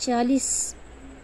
40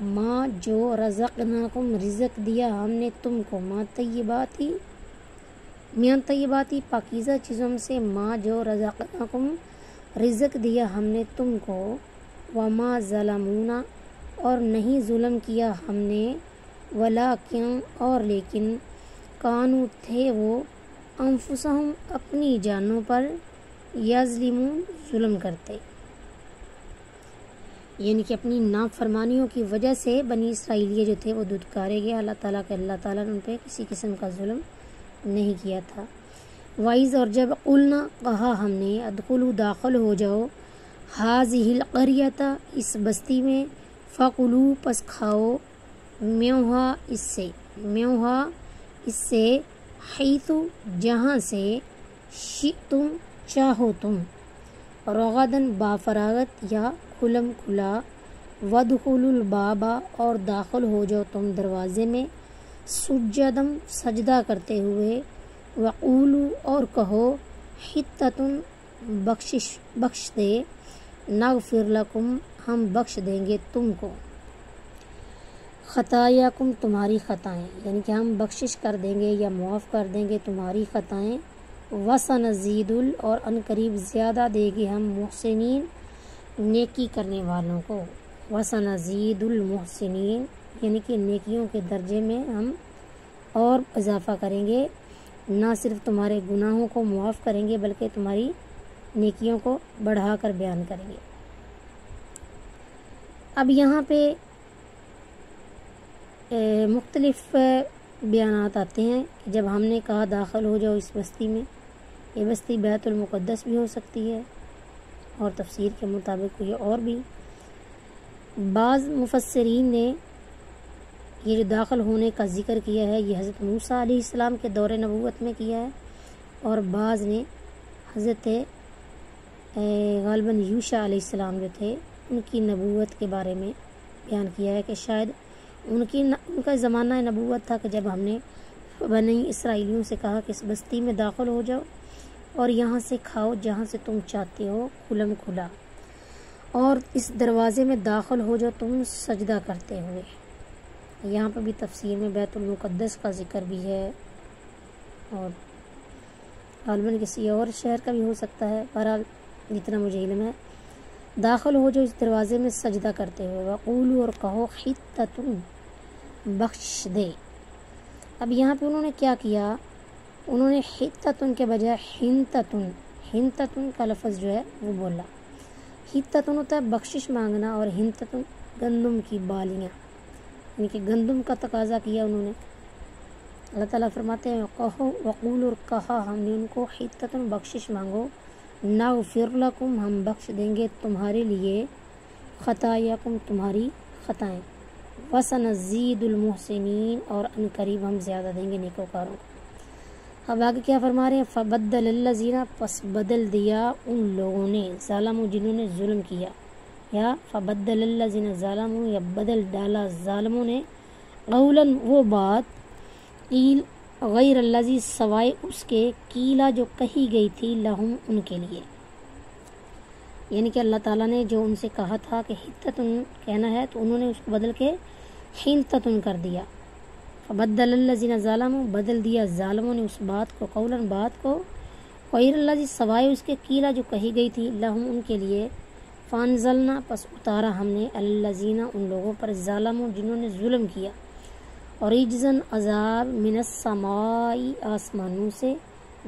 ما جو رزقناکم رزق دیا ہم نے تم کو، ما طیباتی میاں طیباتی پاکیزہ چیزوں میں سے، ما جو رزقناکم رزق دیا ہم نے تم کو، وما ظلمونا اور نہیں ظلم کیا ہم نے، ولیکن اور لیکن، کانو تھے وہ، انفسہم اپنی جانوں پر، یظلمون ظلم کرتے، یعنی کہ اپنی نافرمانیوں کی وجہ سے بنی اسرائیلیہ جو تھے وہ دھتکارے گئے اللہ تعالیٰ نے ان پہ کسی قسم کا ظلم نہیں کیا تھا۔ وَإِذْ اور جب قُلْنَا کہا ہم نے، ادخلوا داخل ہو جاؤ، هَذِهِ الْقَرْيَةَ اس بستی میں، فَكُلُوا پس کھاؤ، میوہا اس سے، حیث جہاں سے، شئتم چاہو تم، رغدن بافراغت یا کھلم کھلا، وَادْخُلُوا الْبَابَ اور داخل ہو جاؤ تم دروازے میں، سجدم سجدہ کرتے ہوئے، وَقُولُوا اور کہو، حِطَّةٌ بخش دے، نغفر لکم ہم بخش دیں گے تم کو، خطایاکم تمہاری خطائیں، یعنی کہ ہم بخشش کر دیں گے یا معاف کر دیں گے تمہاری خطائیں، وَسَنَزِيدُ اور ان قریب زیادہ دے گے ہم محسنین نیکی کرنے والوں کو، وَسَنَزِيدُ الْمُحْسِنِينَ یعنی کہ نیکیوں کے درجے میں ہم اور اضافہ کریں گے، نہ صرف تمہارے گناہوں کو معاف کریں گے بلکہ تمہاری نیکیوں کو بڑھا کر بیان کریں گے۔ اب یہاں پہ مختلف بیانات آتے ہیں کہ جب ہم نے کہا داخل ہو جاؤ اس بستی میں، یہ بستی بیت المقدس بھی ہو سکتی ہے اور تفسیر کے مطابق یہ اور بھی۔ بعض مفسرین نے یہ جو داخل ہونے کا ذکر کیا ہے یہ حضرت موسیٰ علیہ السلام کے دور نبوت میں کیا ہے، اور بعض نے حضرت غالباً یوشع علیہ السلام جو تھے ان کی نبوت کے بارے میں بیان کیا ہے کہ شاید ان کا زمانہ نبوت تھا کہ جب ہم نے بنی اسرائیلیوں سے کہا کہ اس بستی میں داخل ہو جاؤ اور یہاں سے کھاؤ جہاں سے تم چاہتے ہو کھلم کھلا، اور اس دروازے میں داخل ہو جاؤ تم سجدہ کرتے ہوئے۔ یہاں پہ بھی تفسیر میں بیت المقدس کا ذکر بھی ہے اور غالباً کسی اور شہر کا بھی ہو سکتا ہے، بہرحال جتنا مجھے علم ہے، داخل ہو جو اس دروازے میں سجدہ کرتے ہوئے، وَقُولُوا اور کہو، حِطَّةٌ بخش دے۔ اب یہاں پہ انہوں نے کیا کیا، انہوں نے حِطَّةٌ کے بجائے حِنْتَةٌ کا لفظ جو ہے وہ بولا۔ حِطَّةٌ ہوتا ہے بخشش مانگنا، اور حِنْتَةٌ گندم کی بالیاں، یعنی کہ گندم کا تقاضا کیا انہوں نے۔ اللہ تعالیٰ فرماتے ہیں کہو، وقول اور کہا ہم نے ان کو، حِطَّةٌ بخشش مانگو، نغفر لکم ہم بخش دیں گے تمہارے لیے، خطایاکم تمہاری خطائیں، وسنزید المحسنین اور ان قریب ہم زیادہ دیں گے نیکوکاروں کو۔ اب آگے کیا فرما رہے ہیں، فبدل الذین پس بدل دیا ان لوگوں نے، ظالموا جنہوں نے ظلم کیا، یا فبدل الذین ظالموا یا بدل ڈالا ظالموں نے، قولا وہ بات، قیل غیر الذی سوائے اس کے، قیلا جو کہی گئی تھی، لہم ان کے لیے، یعنی کہ اللہ تعالیٰ نے جو ان سے کہا تھا کہ حِطَّةٌ کہنا ہے تو انہوں نے اس کو بدل کے حِنْتَةٌ کر دیا۔ فبدل الذین ظالموا بدل دیا ظالموں نے اس بات کو، قولا بات کو، غیر الذی سوائے اس کے، قیلا جو کہی گئی تھی، لہم ان کے لیے، فانزلنا پس اتارا ہم نے، الذین ان لوگوں پر، ظالموا جنہوں نے ظلم کیا، اور رجزن عذاب، من السماء آسمانوں سے،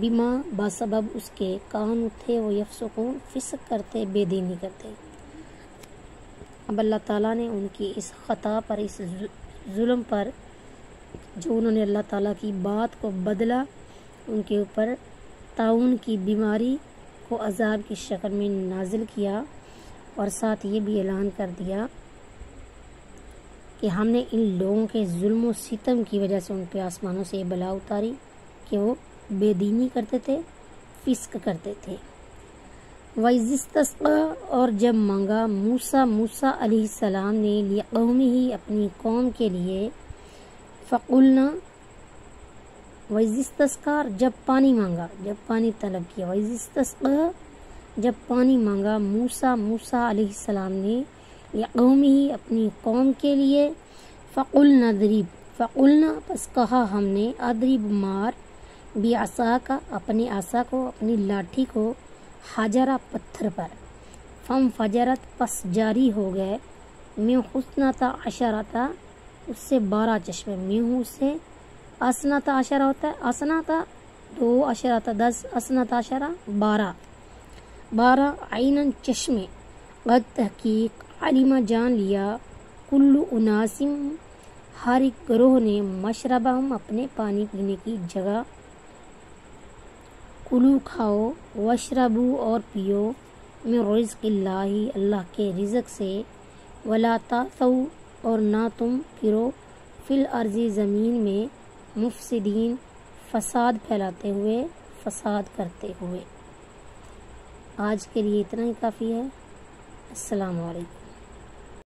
بما بسبب اس کے، کانوا تھے وہ، یفسقون فسق کرتے، بے دینی کرتے۔ اب اللہ تعالیٰ نے ان کی اس خطا پر، اس ظلم پر، جو انہوں نے اللہ تعالیٰ کی بات کو بدلا، ان کے اوپر طاعون کی بیماری کو عذاب کی شکل میں نازل کیا، اور ساتھ یہ بھی اعلان کر دیا کہ ہم نے ان لوگوں کے ظلم و ستم کی وجہ سے ان پہ آسمانوں سے یہ بلا اتاری کہ وہ بے دینی کرتے تھے، فسق کرتے تھے۔ وَإِذِ اسْتَسْقَىٰ اور جب مانگا موسیٰ علیہ السلام نے، لِقَوْمِهِ اپنی قوم کے لیے، فَقُلْنَا وَإِذِ اسْتَسْقَىٰ جب پانی مانگا، جب پانی طلب کیا، وَإِذِ اسْتَسْقَىٰ جب پانی مانگا موسیٰ علیہ السلام نے، لقومہ اپنی قوم کے لیے، فقلنا اضرب فقلنا پس کہا ہم نے، اضرب مار، بعصاک اپنی عصا کو، اپنی لاٹھی کو، حجرا پتھر پر، فانفجرت پس جاری ہو گئے، من حسنتا عشرتا اس سے 12 چشمے، منہ سے اسنتا عشرہ ہوتا ہے، اسنتا 2 عشرتا 10، اسنتا عشرہ 12 عیناً چشمے، قد تحقیق علم جان لیا، کل اناسم ہر ایک گروہ نے، مشربہم اپنے پانی پینے کی جگہ، کلو کھاؤ، وشربو اور پیو، من رزق اللہ اللہ کے رزق سے، ولا تعثوا اور نہ تم پھرو، فی الارض زمین میں، مفسدین فساد پھیلاتے ہوئے، فساد کرتے ہوئے۔ آج کے لیے اتنا ہی کافی ہے۔ السلام علیکم۔